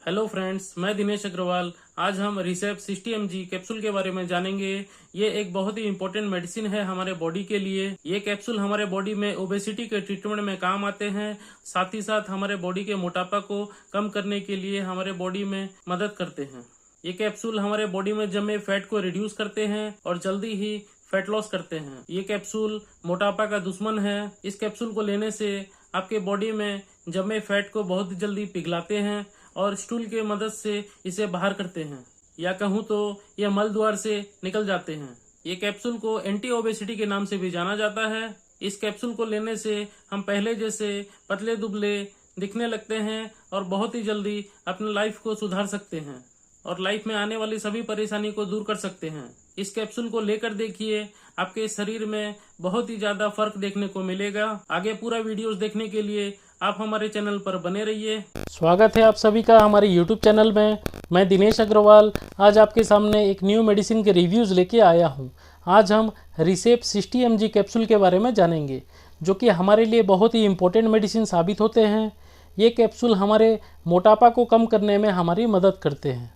Hello friends, मैं दिनेश अग्रवाल। आज हम रिसेप 60 mg कैप्सूल के बारे में जानेंगे। ये एक बहुत ही इम्पोर्टेंट मेडिसिन है हमारे बॉडी के लिए। ये कैप्सूल हमारे बॉडी में ओबेसिटी के ट्रीटमेंट में काम आते हैं। साथ ही साथ हमारे बॉडी के मोटापा को कम करने के लिए हमारे बॉडी में मदद करते हैं। ये कैप्सूल हमारे बॉडी में जमे फैट को रिड्यूस करते हैं और जल्दी ही फैट लॉस करते हैं। ये कैप्सूल मोटापा का दुश्मन है। इस कैप्सूल को लेने से आपके बॉडी में जमे फैट को बहुत जल्दी पिघलाते हैं और स्टूल के मदद से इसे बाहर करते हैं, या कहूँ तो ये मल द्वार से निकल जाते हैं। ये कैप्सूल को एंटी ओबेसिटी के नाम से भी जाना जाता है। इस कैप्सूल को लेने से हम पहले जैसे पतले दुबले दिखने लगते हैं और बहुत ही जल्दी अपनी लाइफ को सुधार सकते हैं और लाइफ में आने वाली सभी परेशानी को दूर कर सकते हैं। इस कैप्सूल को लेकर देखिए, आपके शरीर में बहुत ही ज्यादा फर्क देखने को मिलेगा। आगे पूरा वीडियोस देखने के लिए आप हमारे चैनल पर बने रहिए। स्वागत है आप सभी का हमारे यूट्यूब चैनल में। मैं दिनेश अग्रवाल आज आपके सामने एक न्यू मेडिसिन के रिव्यूज़ लेके आया हूँ। आज हम रिसेप 60 mg कैप्सूल के बारे में जानेंगे, जो कि हमारे लिए बहुत ही इम्पोर्टेंट मेडिसिन साबित होते हैं। ये कैप्सूल हमारे मोटापा को कम करने में हमारी मदद करते हैं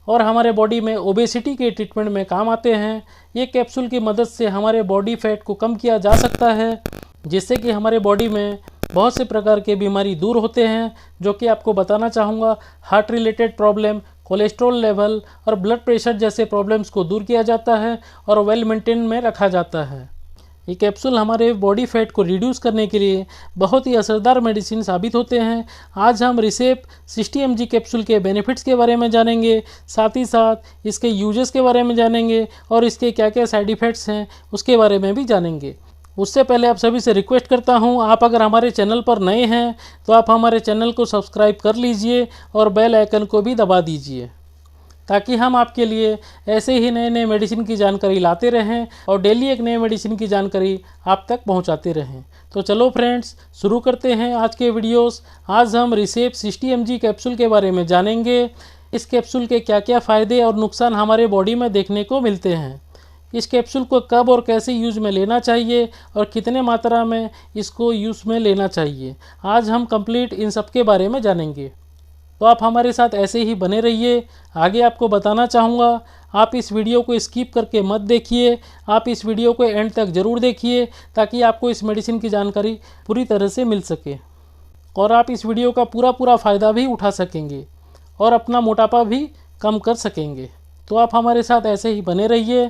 और हमारे बॉडी में ओबेसिटी के ट्रीटमेंट में काम आते हैं। ये कैप्सूल की मदद से हमारे बॉडी फैट को कम किया जा सकता है, जिससे कि हमारे बॉडी में बहुत से प्रकार के बीमारी दूर होते हैं, जो कि आपको बताना चाहूँगा। Heart related problem, cholesterol level और ब्लड प्रेशर जैसे प्रॉब्लम्स को दूर किया जाता है और वेल मेंटेन में रखा जाता है। ये कैप्सूल हमारे बॉडी फैट को रिड्यूस करने के लिए बहुत ही असरदार मेडिसिन साबित होते हैं। आज हम रिसेप 60 mg कैप्सूल के बेनिफिट्स के बारे में जानेंगे, साथ ही साथ इसके यूजेस के बारे में जानेंगे और इसके क्या क्या साइड इफ़ेक्ट्स हैं उसके बारे में भी जानेंगे। उससे पहले आप सभी से रिक्वेस्ट करता हूं, आप अगर हमारे चैनल पर नए हैं तो आप हमारे चैनल को सब्सक्राइब कर लीजिए और बेल आइकन को भी दबा दीजिए, ताकि हम आपके लिए ऐसे ही नए नए मेडिसिन की जानकारी लाते रहें और डेली एक नए मेडिसिन की जानकारी आप तक पहुंचाते रहें। तो चलो फ्रेंड्स, शुरू करते हैं आज के वीडियोस। आज हम रिसेप 60 mg कैप्सूल के बारे में जानेंगे। इस कैप्सूल के क्या क्या फ़ायदे और नुकसान हमारे बॉडी में देखने को मिलते हैं, इस कैप्सूल को कब और कैसे यूज़ में लेना चाहिए और कितने मात्रा में इसको यूज़ में लेना चाहिए, आज हम कंप्लीट इन सब के बारे में जानेंगे। तो आप हमारे साथ ऐसे ही बने रहिए। आगे आपको बताना चाहूँगा, आप इस वीडियो को स्किप करके मत देखिए, आप इस वीडियो को एंड तक ज़रूर देखिए, ताकि आपको इस मेडिसिन की जानकारी पूरी तरह से मिल सके और आप इस वीडियो का पूरा फ़ायदा भी उठा सकेंगे और अपना मोटापा भी कम कर सकेंगे। तो आप हमारे साथ ऐसे ही बने रहिए।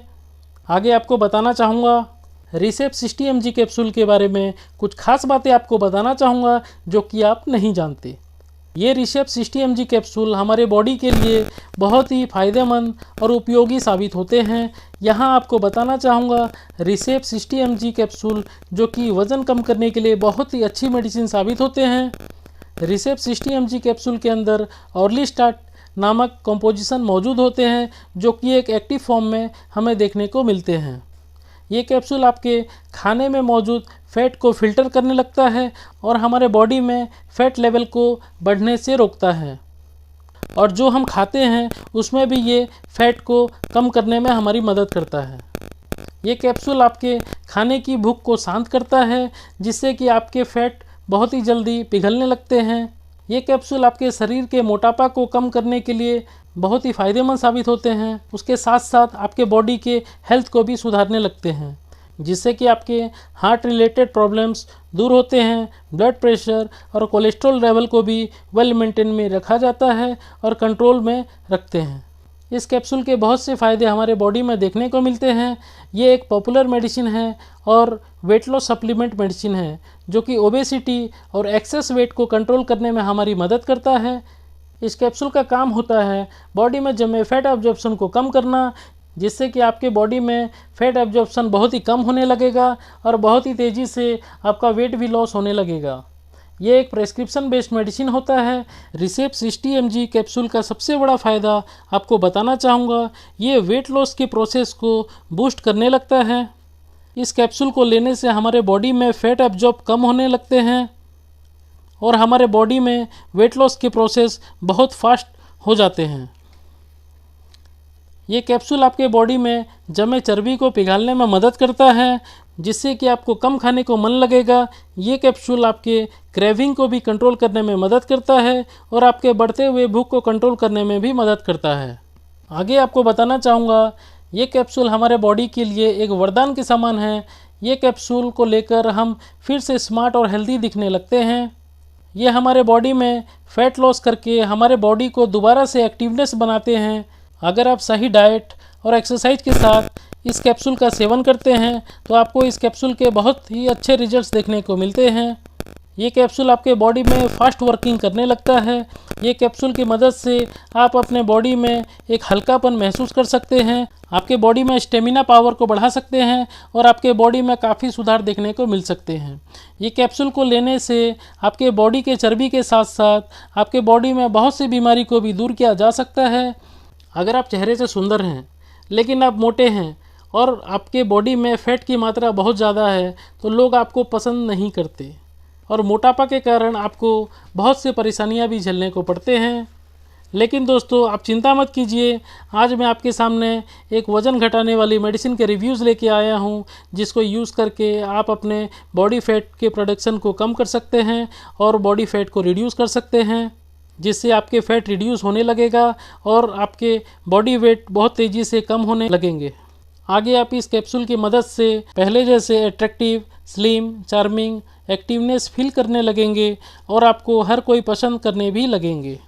आगे आपको बताना चाहूँगा, रिसेप 60 mg कैप्सूल के बारे में कुछ खास बातें आपको बताना चाहूँगा जो कि आप नहीं जानते। ये रिसेप 60 mg कैप्सूल हमारे बॉडी के लिए बहुत ही फ़ायदेमंद और उपयोगी साबित होते हैं। यहाँ आपको बताना चाहूँगा, रिसेप 60 mg कैप्सूल जो कि वज़न कम करने के लिए बहुत ही अच्छी मेडिसिन साबित होते हैं। रिसेप 60 mg कैप्सूल के अंदर ऑर्लिस्टाट नामक कंपोजिशन मौजूद होते हैं, जो कि एक एक्टिव फॉर्म में हमें देखने को मिलते हैं। ये कैप्सूल आपके खाने में मौजूद फैट को फिल्टर करने लगता है और हमारे बॉडी में फैट लेवल को बढ़ने से रोकता है, और जो हम खाते हैं उसमें भी ये फैट को कम करने में हमारी मदद करता है। ये कैप्सूल आपके खाने की भूख को शांत करता है, जिससे कि आपके फैट बहुत ही जल्दी पिघलने लगते हैं। ये कैप्सूल आपके शरीर के मोटापा को कम करने के लिए बहुत ही फ़ायदेमंद साबित होते हैं। उसके साथ साथ आपके बॉडी के हेल्थ को भी सुधारने लगते हैं, जिससे कि आपके हार्ट रिलेटेड प्रॉब्लम्स दूर होते हैं। ब्लड प्रेशर और कोलेस्ट्रॉल लेवल को भी वेल मेंटेन में रखा जाता है और कंट्रोल में रखते हैं। इस कैप्सूल के बहुत से फ़ायदे हमारे बॉडी में देखने को मिलते हैं। ये एक पॉपुलर मेडिसिन है और वेट लॉस सप्लीमेंट मेडिसिन है, जो कि ओबेसिटी और एक्सेस वेट को कंट्रोल करने में हमारी मदद करता है। इस कैप्सूल का काम होता है बॉडी में जमे फैट एब्जॉर्प्शन को कम करना, जिससे कि आपके बॉडी में फैट एब्जॉर्प्शन बहुत ही कम होने लगेगा और बहुत ही तेज़ी से आपका वेट भी लॉस होने लगेगा। ये एक प्रेस्क्रिप्शन बेस्ड मेडिसिन होता है। रिसेप 60 mg कैप्सूल का सबसे बड़ा फ़ायदा आपको बताना चाहूँगा, ये वेट लॉस के प्रोसेस को बूस्ट करने लगता है। इस कैप्सूल को लेने से हमारे बॉडी में फैट एब्जॉर्ब कम होने लगते हैं और हमारे बॉडी में वेट लॉस के प्रोसेस बहुत फास्ट हो जाते हैं। ये कैप्सूल आपके बॉडी में जमे चर्बी को पिघालने में मदद करता है, जिससे कि आपको कम खाने को मन लगेगा। ये कैप्सूल आपके क्रेविंग को भी कंट्रोल करने में मदद करता है और आपके बढ़ते हुए भूख को कंट्रोल करने में भी मदद करता है। आगे आपको बताना चाहूँगा, ये कैप्सूल हमारे बॉडी के लिए एक वरदान के समान है। ये कैप्सूल को लेकर हम फिर से स्मार्ट और हेल्दी दिखने लगते हैं। ये हमारे बॉडी में फैट लॉस करके हमारे बॉडी को दोबारा से एक्टिवनेस बनाते हैं। अगर आप सही डाइट और एक्सरसाइज के साथ इस कैप्सूल का सेवन करते हैं तो आपको इस कैप्सूल के बहुत ही अच्छे रिजल्ट्स देखने को मिलते हैं। ये कैप्सूल आपके बॉडी में फास्ट वर्किंग करने लगता है। ये कैप्सूल की मदद से आप अपने बॉडी में एक हल्कापन महसूस कर सकते हैं, आपके बॉडी में स्टेमिना पावर को बढ़ा सकते हैं और आपके बॉडी में काफ़ी सुधार देखने को मिल सकते हैं। ये कैप्सूल को लेने से आपके बॉडी के चर्बी के साथ साथ आपके बॉडी में बहुत सी बीमारी को भी दूर किया जा सकता है। अगर आप चेहरे से सुंदर हैं लेकिन आप मोटे हैं और आपके बॉडी में फैट की मात्रा बहुत ज़्यादा है तो लोग आपको पसंद नहीं करते और मोटापा के कारण आपको बहुत से परेशानियां भी झेलने को पड़ते हैं। लेकिन दोस्तों, आप चिंता मत कीजिए, आज मैं आपके सामने एक वज़न घटाने वाली मेडिसिन के रिव्यूज़ लेके आया हूं, जिसको यूज़ करके आप अपने बॉडी फैट के प्रोडक्शन को कम कर सकते हैं और बॉडी फैट को रिड्यूस कर सकते हैं, जिससे आपके फैट रिड्यूस होने लगेगा और आपके बॉडी वेट बहुत तेज़ी से कम होने लगेंगे। आगे आप इस कैप्सूल की मदद से पहले जैसे attractive, slim, charming, activeness feel करने लगेंगे और आपको हर कोई पसंद करने भी लगेंगे।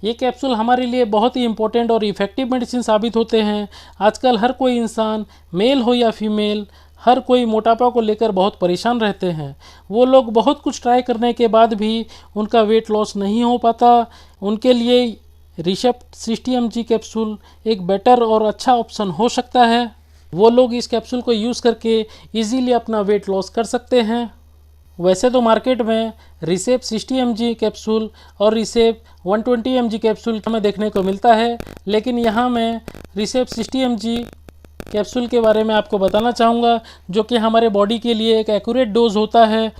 ये कैप्सूल हमारे लिए बहुत ही इम्पोर्टेंट और इफ़ेक्टिव मेडिसिन साबित होते हैं। आजकल हर कोई इंसान, मेल हो या फीमेल, हर कोई मोटापा को लेकर बहुत परेशान रहते हैं। वो लोग बहुत कुछ ट्राई करने के बाद भी उनका वेट लॉस नहीं हो पाता। उनके लिए रिसेप्ट 60 mg कैप्सूल एक बेटर और अच्छा ऑप्शन हो सकता है। वो लोग इस कैप्सूल को यूज़ करके इजीली अपना वेट लॉस कर सकते हैं। वैसे तो मार्केट में रिसेप 60 mg कैप्सूल और रिसेप 120 mg कैप्सूल हमें देखने को मिलता है, लेकिन यहाँ मैं रिसेप 60 mg कैप्सूल के बारे में आपको बताना चाहूँगा, जो कि हमारे बॉडी के लिए एक एक्यूरेट डोज होता है।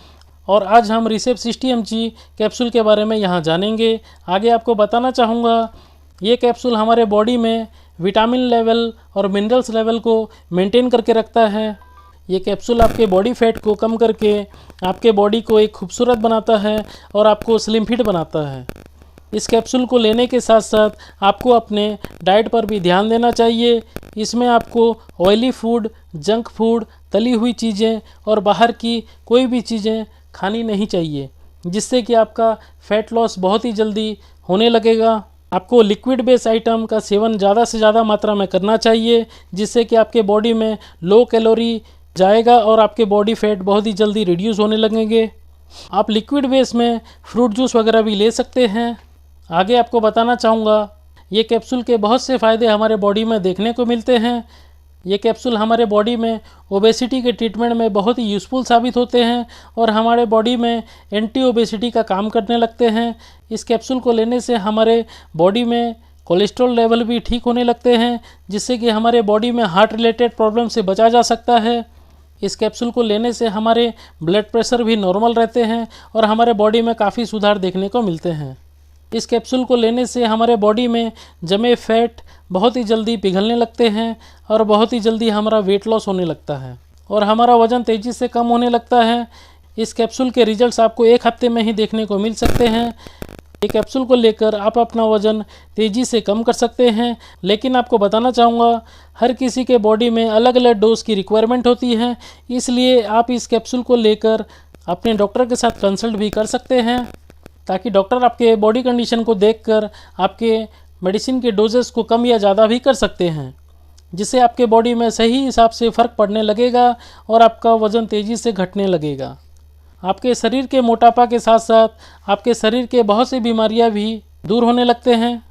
और आज हम रिसेप 60 mg कैप्सूल के बारे में यहाँ जानेंगे। आगे आपको बताना चाहूँगा, ये कैप्सूल हमारे बॉडी में विटामिन लेवल और मिनरल्स लेवल को मेंटेन करके रखता है। ये कैप्सूल आपके बॉडी फैट को कम करके आपके बॉडी को एक खूबसूरत बनाता है और आपको स्लिम फिट बनाता है। इस कैप्सूल को लेने के साथ साथ आपको अपने डाइट पर भी ध्यान देना चाहिए। इसमें आपको ऑयली फूड, जंक फूड, तली हुई चीज़ें और बाहर की कोई भी चीज़ें खानी नहीं चाहिए, जिससे कि आपका फैट लॉस बहुत ही जल्दी होने लगेगा। आपको लिक्विड बेस आइटम का सेवन ज़्यादा से ज़्यादा मात्रा में करना चाहिए, जिससे कि आपके बॉडी में लो कैलोरी जाएगा और आपके बॉडी फैट बहुत ही जल्दी रिड्यूस होने लगेंगे। आप लिक्विड बेस में फ्रूट जूस वगैरह भी ले सकते हैं। आगे आपको बताना चाहूँगा, ये कैप्सूल के बहुत से फ़ायदे हमारे बॉडी में देखने को मिलते हैं। ये कैप्सूल हमारे बॉडी में ओबेसिटी के ट्रीटमेंट में बहुत ही यूज़फुल साबित होते हैं और हमारे बॉडी में एंटी ओबेसिटी का काम करने लगते हैं। इस कैप्सूल को लेने से हमारे बॉडी में कोलेस्ट्रॉल लेवल भी ठीक होने लगते हैं, जिससे कि हमारे बॉडी में हार्ट रिलेटेड प्रॉब्लम से बचा जा सकता है। इस कैप्सूल को लेने से हमारे ब्लड प्रेशर भी नॉर्मल रहते हैं और हमारे बॉडी में काफ़ी सुधार देखने को मिलते हैं। इस कैप्सूल को लेने से हमारे बॉडी में जमे फैट बहुत ही जल्दी पिघलने लगते हैं और बहुत ही जल्दी हमारा वेट लॉस होने लगता है और हमारा वज़न तेज़ी से कम होने लगता है। इस कैप्सूल के रिजल्ट्स आपको एक हफ्ते में ही देखने को मिल सकते हैं। ये कैप्सूल को लेकर आप अपना वज़न तेज़ी से कम कर सकते हैं, लेकिन आपको बताना चाहूँगा, हर किसी के बॉडी में अलग अलग डोज की रिक्वायरमेंट होती है, इसलिए आप इस कैप्सूल को लेकर अपने डॉक्टर के साथ कंसल्ट भी कर सकते हैं, ताकि डॉक्टर आपके बॉडी कंडीशन को देखकर आपके मेडिसिन के डोजेस को कम या ज़्यादा भी कर सकते हैं, जिससे आपके बॉडी में सही हिसाब से फ़र्क पड़ने लगेगा और आपका वज़न तेज़ी से घटने लगेगा। आपके शरीर के मोटापा के साथ साथ आपके शरीर के बहुत सी बीमारियां भी दूर होने लगते हैं।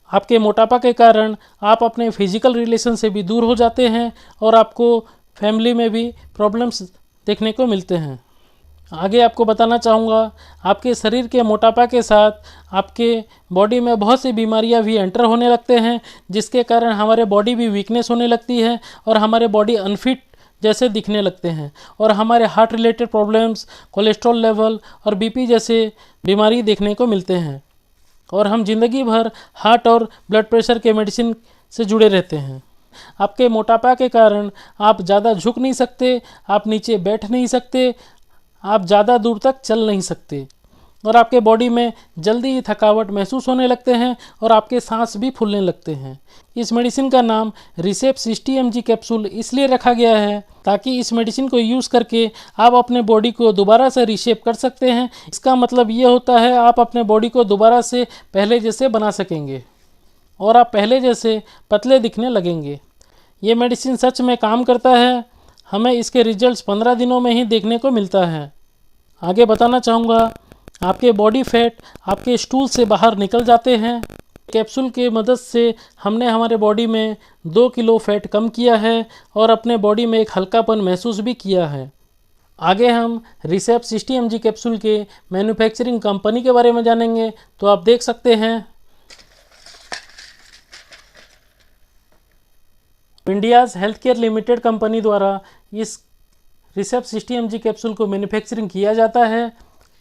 आपके मोटापा के कारण आप अपने फिजिकल रिलेशन से भी दूर हो जाते हैं और आपको फैमिली में भी प्रॉब्लम्स देखने को मिलते हैं। आगे आपको बताना चाहूँगा, आपके शरीर के मोटापा के साथ आपके बॉडी में बहुत सी बीमारियां भी एंटर होने लगते हैं, जिसके कारण हमारे बॉडी भी वीकनेस होने लगती है और हमारे बॉडी अनफिट जैसे दिखने लगते हैं और हमारे heart related problems, cholesterol level और बीपी जैसे बीमारी देखने को मिलते हैं और हम ज़िंदगी भर हार्ट और ब्लड प्रेशर के मेडिसिन से जुड़े रहते हैं। आपके मोटापा के कारण आप ज़्यादा झुक नहीं सकते, आप नीचे बैठ नहीं सकते, आप ज़्यादा दूर तक चल नहीं सकते और आपके बॉडी में जल्दी ही थकावट महसूस होने लगते हैं और आपके सांस भी फूलने लगते हैं। इस मेडिसिन का नाम रिसेप 60 mg कैप्सूल इसलिए रखा गया है ताकि इस मेडिसिन को यूज़ करके आप अपने बॉडी को दोबारा से रीशेप कर सकते हैं। इसका मतलब ये होता है आप अपने बॉडी को दोबारा से पहले जैसे बना सकेंगे और आप पहले जैसे पतले दिखने लगेंगे। ये मेडिसिन सच में काम करता है, हमें इसके रिजल्ट्स 15 दिनों में ही देखने को मिलता है। आगे बताना चाहूँगा, आपके बॉडी फैट आपके स्टूल से बाहर निकल जाते हैं। कैप्सूल की मदद से हमने हमारे बॉडी में 2 किलो फैट कम किया है और अपने बॉडी में एक हल्कापन महसूस भी किया है। आगे हम रिसेप 60 mg कैप्सूल के मैन्युफैक्चरिंग कंपनी के बारे में जानेंगे। तो आप देख सकते हैं India's health care limited company द्वारा इस रिसेप 60 mg कैप्सूल को मैन्युफैक्चरिंग किया जाता है।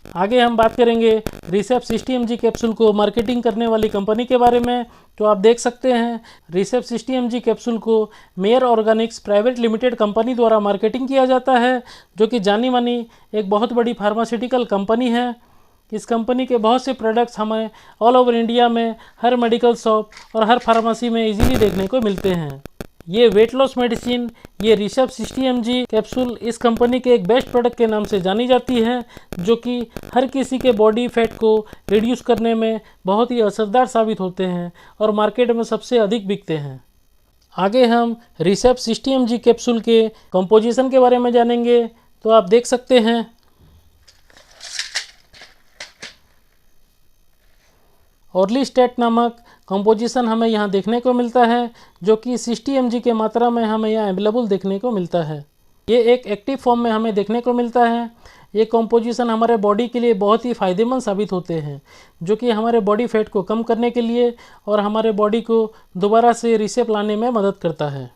आगे हम बात करेंगे रिसेप 60 mg कैप्सूल को मार्केटिंग करने वाली कंपनी के बारे में। तो आप देख सकते हैं रिसेप 60 mg कैप्सूल को mayor Organics private limited company द्वारा मार्केटिंग किया जाता है, जो कि जानी मानी एक बहुत बड़ी फार्मास्यूटिकल कंपनी है। इस कंपनी के बहुत से प्रोडक्ट्स हमें ऑल ओवर इंडिया में हर मेडिकल शॉप और हर फार्मेसी में इजीली देखने को मिलते हैं। ये वेट लॉस मेडिसिन, ये रिसेप 60 mg कैप्सूल इस कंपनी के एक बेस्ट प्रोडक्ट के नाम से जानी जाती है, जो कि हर किसी के बॉडी फैट को रिड्यूस करने में बहुत ही असरदार साबित होते हैं और मार्केट में सबसे अधिक बिकते हैं। आगे हम रिसेप 60 mg कैप्सूल के कंपोजिशन के बारे में जानेंगे। तो आप देख सकते हैं ऑर्लिस्टेट नामक कंपोजिशन हमें यहाँ देखने को मिलता है, जो कि 60 mg के मात्रा में हमें यहाँ अवेलेबल देखने को मिलता है। ये एक एक्टिव फॉर्म में हमें देखने को मिलता है। ये कंपोजिशन हमारे बॉडी के लिए बहुत ही फ़ायदेमंद साबित होते हैं, जो कि हमारे बॉडी फैट को कम करने के लिए और हमारे बॉडी को दोबारा से रिसेप लाने में मदद करता है।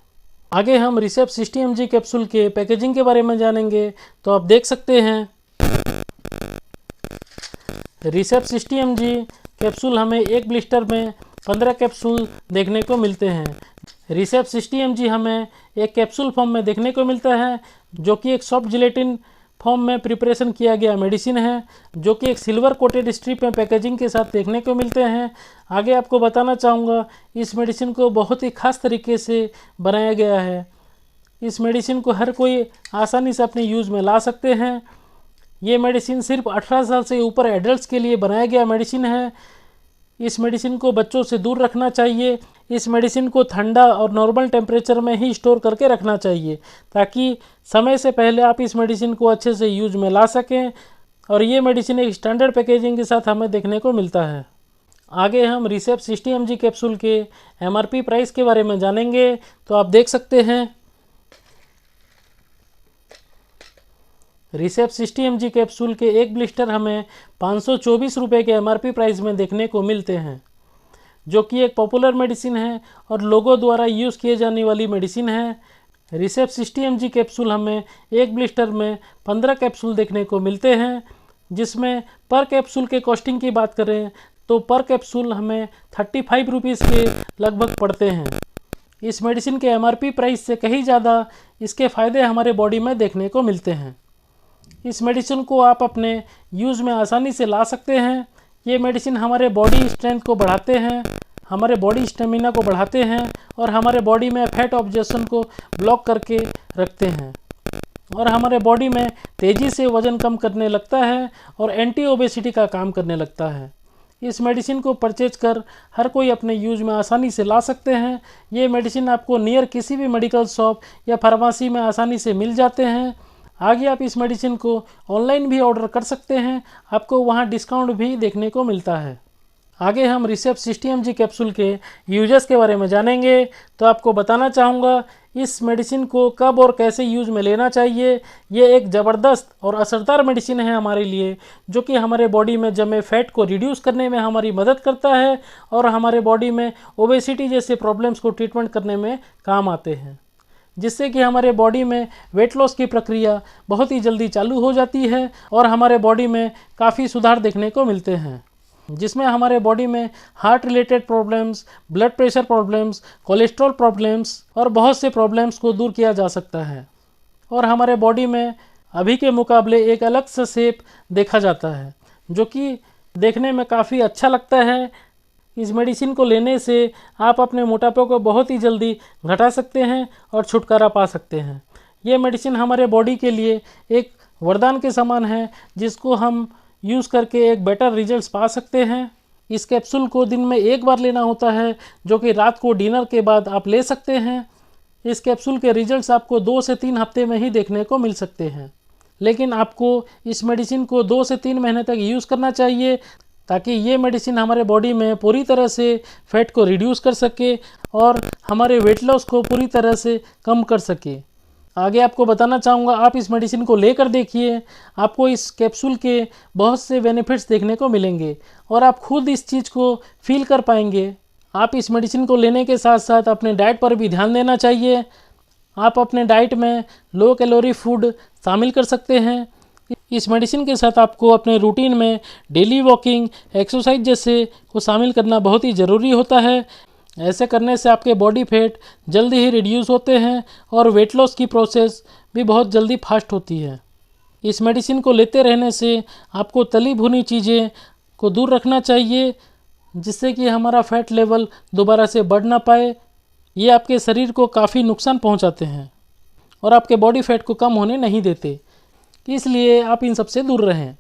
आगे हम रिसेप 60 mg कैप्सूल के पैकेजिंग के बारे में जानेंगे। तो आप देख सकते हैं रिसेप 60 mg कैप्सूल हमें एक ब्लिस्टर में 15 कैप्सूल देखने को मिलते हैं। रिसेप 60 mg हमें एक कैप्सूल फॉर्म में देखने को मिलता है, जो कि एक सॉफ्ट जिलेटिन फॉर्म में प्रिपरेशन किया गया मेडिसिन है, जो कि एक सिल्वर कोटेड स्ट्रिप में पैकेजिंग के साथ देखने को मिलते हैं। आगे आपको बताना चाहूँगा, इस मेडिसिन को बहुत ही खास तरीके से बनाया गया है। इस मेडिसिन को हर कोई आसानी से अपने यूज़ में ला सकते हैं। ये मेडिसिन सिर्फ 18 साल से ऊपर एडल्ट्स के लिए बनाया गया मेडिसिन है। इस मेडिसिन को बच्चों से दूर रखना चाहिए। इस मेडिसिन को ठंडा और नॉर्मल टेम्परेचर में ही स्टोर करके रखना चाहिए, ताकि समय से पहले आप इस मेडिसिन को अच्छे से यूज में ला सकें। और ये मेडिसिन एक स्टैंडर्ड पैकेजिंग के साथ हमें देखने को मिलता है। आगे हम रिसेप 60 mg कैप्सूल के MRP प्राइस के बारे में जानेंगे। तो आप देख सकते हैं रिसेप 60 mg कैप्सूल के एक ब्लिस्टर हमें 524 रुपये के MRP प्राइस में देखने को मिलते हैं, जो कि एक पॉपुलर मेडिसिन है और लोगों द्वारा यूज़ किए जाने वाली मेडिसिन है। रिसेप 60 mg कैप्सूल हमें एक ब्लिस्टर में 15 कैप्सूल देखने को मिलते हैं, जिसमें पर कैप्सूल के कॉस्टिंग की बात करें तो पर कैप्सूल हमें 35 रुपीज़ के लगभग पड़ते हैं। इस मेडिसिन के MRP प्राइस से कहीं ज़्यादा इसके फ़ायदे हमारे बॉडी में देखने को मिलते हैं। इस मेडिसिन को आप अपने यूज़ में आसानी से ला सकते हैं। ये मेडिसिन हमारे बॉडी स्ट्रेंथ को बढ़ाते हैं, हमारे बॉडी स्टेमिना को बढ़ाते हैं और हमारे बॉडी में फैट ऑब्जेक्शन को ब्लॉक करके रखते हैं और हमारे बॉडी में तेज़ी से वज़न कम करने लगता है और एंटी ओबेसिटी का काम करने लगता है। इस मेडिसिन को परचेज कर हर कोई अपने यूज में आसानी से ला सकते हैं। ये मेडिसिन आपको नियर किसी भी मेडिकल शॉप या फार्मेसी में आसानी से मिल जाते हैं। आगे आप इस मेडिसिन को ऑनलाइन भी ऑर्डर कर सकते हैं, आपको वहां डिस्काउंट भी देखने को मिलता है। आगे हम रिसेप 60 mg कैप्सूल के यूजेस के बारे में जानेंगे। तो आपको बताना चाहूँगा इस मेडिसिन को कब और कैसे यूज में लेना चाहिए। ये एक ज़बरदस्त और असरदार मेडिसिन है हमारे लिए, जो कि हमारे बॉडी में जमे फैट को रिड्यूस करने में हमारी मदद करता है और हमारे बॉडी में ओबेसिटी जैसे प्रॉब्लम्स को ट्रीटमेंट करने में काम आते हैं, जिससे कि हमारे बॉडी में वेट लॉस की प्रक्रिया बहुत ही जल्दी चालू हो जाती है और हमारे बॉडी में काफ़ी सुधार देखने को मिलते हैं। जिसमें हमारे बॉडी में heart related problems, blood pressure problems, cholesterol problems और बहुत से प्रॉब्लम्स को दूर किया जा सकता है। और हमारे बॉडी में अभी के मुकाबले एक अलग सा शेप देखा जाता है, जो कि देखने में काफ़ी अच्छा लगता है। इस मेडिसिन को लेने से आप अपने मोटापे को बहुत ही जल्दी घटा सकते हैं और छुटकारा पा सकते हैं। ये मेडिसिन हमारे बॉडी के लिए एक वरदान के समान है, जिसको हम यूज़ करके एक बेटर रिजल्ट्स पा सकते हैं। इस कैप्सूल को दिन में एक बार लेना होता है, जो कि रात को डिनर के बाद आप ले सकते हैं। इस कैप्सूल के रिजल्ट्स आपको 2 से 3 हफ्ते में ही देखने को मिल सकते हैं, लेकिन आपको इस मेडिसिन को 2 से 3 महीने तक यूज़ करना चाहिए, ताकि ये मेडिसिन हमारे बॉडी में पूरी तरह से फैट को रिड्यूस कर सके और हमारे वेट लॉस को पूरी तरह से कम कर सके। आगे आपको बताना चाहूँगा, आप इस मेडिसिन को लेकर देखिए, आपको इस कैप्सूल के बहुत से बेनिफिट्स देखने को मिलेंगे और आप खुद इस चीज़ को फील कर पाएंगे। आप इस मेडिसिन को लेने के साथ साथ अपने डाइट पर भी ध्यान देना चाहिए। आप अपने डाइट में लो कैलोरी फूड शामिल कर सकते हैं। इस मेडिसिन के साथ आपको अपने रूटीन में डेली वॉकिंग, एक्सरसाइज जैसे को शामिल करना बहुत ही ज़रूरी होता है। ऐसे करने से आपके बॉडी फैट जल्दी ही रिड्यूस होते हैं और वेट लॉस की प्रोसेस भी बहुत जल्दी फास्ट होती है। इस मेडिसिन को लेते रहने से आपको तली भुनी चीज़ें को दूर रखना चाहिए, जिससे कि हमारा फैट लेवल दोबारा से बढ़ ना पाए। ये आपके शरीर को काफ़ी नुकसान पहुंचाते हैं और आपके बॉडी फैट को कम होने नहीं देते, इसलिए आप इन सब से दूर रहें।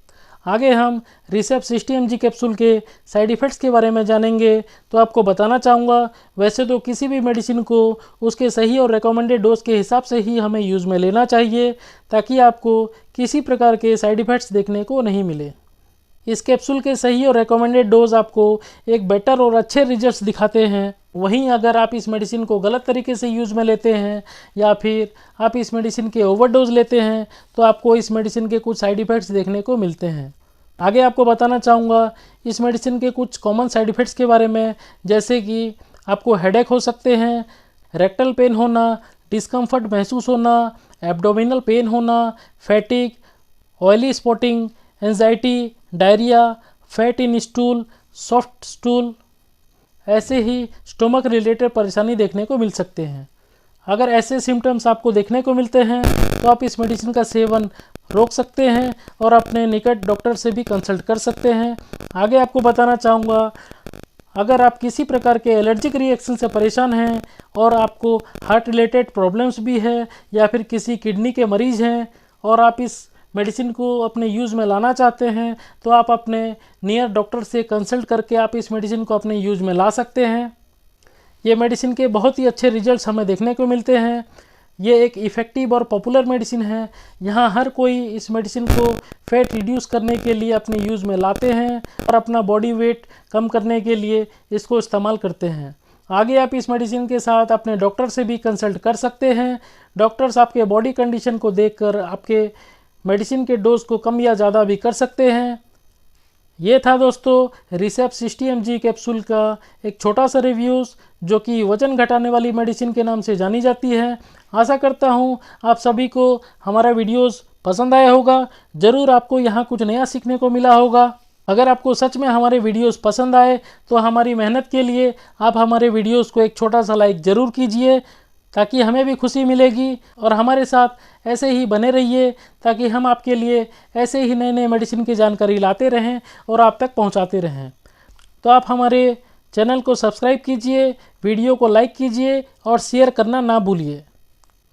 आगे हम रिसेप 60 mg कैप्सूल के साइड इफ़ेक्ट्स के बारे में जानेंगे। तो आपको बताना चाहूँगा, वैसे तो किसी भी मेडिसिन को उसके सही और रिकमेंडेड डोज के हिसाब से ही हमें यूज़ में लेना चाहिए, ताकि आपको किसी प्रकार के साइड इफ़ेक्ट्स देखने को नहीं मिले। इस कैप्सूल के सही और रिकमेंडेड डोज आपको एक बेटर और अच्छे रिजल्ट्स दिखाते हैं। वहीं अगर आप इस मेडिसिन को गलत तरीके से यूज़ में लेते हैं या फिर आप इस मेडिसिन के ओवरडोज लेते हैं, तो आपको इस मेडिसिन के कुछ साइड इफ़ेक्ट्स देखने को मिलते हैं। आगे आपको बताना चाहूँगा इस मेडिसिन के कुछ कॉमन साइड इफ़ेक्ट्स के बारे में, जैसे कि आपको हेडेक हो सकते हैं, रेक्टल पेन होना, डिस्कम्फर्ट महसूस होना, एब्डोमिनल पेन होना, फैटिक, oily spotting, anxiety, diarrhoea, fat in stool, soft stool, ऐसे ही स्टोमक रिलेटेड परेशानी देखने को मिल सकते हैं। अगर ऐसे सिम्टम्स आपको देखने को मिलते हैं तो आप इस मेडिसिन का सेवन रोक सकते हैं और अपने निकट डॉक्टर से भी कंसल्ट कर सकते हैं। आगे आपको बताना चाहूँगा, अगर आप किसी प्रकार के एलर्जिक रिएक्शन से परेशान हैं और आपको हार्ट रिलेटेड प्रॉब्लम्स भी है या फिर किसी किडनी के मरीज़ हैं और आप इस मेडिसिन को अपने यूज़ में लाना चाहते हैं, तो आप अपने नियर डॉक्टर से कंसल्ट करके आप इस मेडिसिन को अपने यूज़ में ला सकते हैं। ये मेडिसिन के बहुत ही अच्छे रिजल्ट्स हमें देखने को मिलते हैं। ये एक इफ़ेक्टिव और पॉपुलर मेडिसिन है। यहाँ हर कोई इस मेडिसिन को फैट रिड्यूस करने के लिए अपने यूज़ में लाते हैं और अपना बॉडी वेट कम करने के लिए इसको इस्तेमाल करते हैं। आगे आप इस मेडिसिन के साथ अपने डॉक्टर से भी कंसल्ट कर सकते हैं। डॉक्टर्स आपके बॉडी कंडीशन को देखकर आपके मेडिसिन के डोज को कम या ज़्यादा भी कर सकते हैं। ये था दोस्तों रिसेप 60 mg कैप्सूल का एक छोटा सा रिव्यूज़, जो कि वज़न घटाने वाली मेडिसिन के नाम से जानी जाती है। आशा करता हूँ आप सभी को हमारा वीडियोस पसंद आया होगा। ज़रूर आपको यहाँ कुछ नया सीखने को मिला होगा। अगर आपको सच में हमारे वीडियोस पसंद आए तो हमारी मेहनत के लिए आप हमारे वीडियोस को एक छोटा सा लाइक ज़रूर कीजिए, ताकि हमें भी खुशी मिलेगी। और हमारे साथ ऐसे ही बने रहिए, ताकि हम आपके लिए ऐसे ही नए नए मेडिसिन की जानकारी लाते रहें और आप तक पहुंचाते रहें। तो आप हमारे चैनल को सब्सक्राइब कीजिए, वीडियो को लाइक कीजिए और शेयर करना ना भूलिए।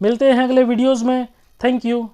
मिलते हैं अगले वीडियोज़ में। Thank you.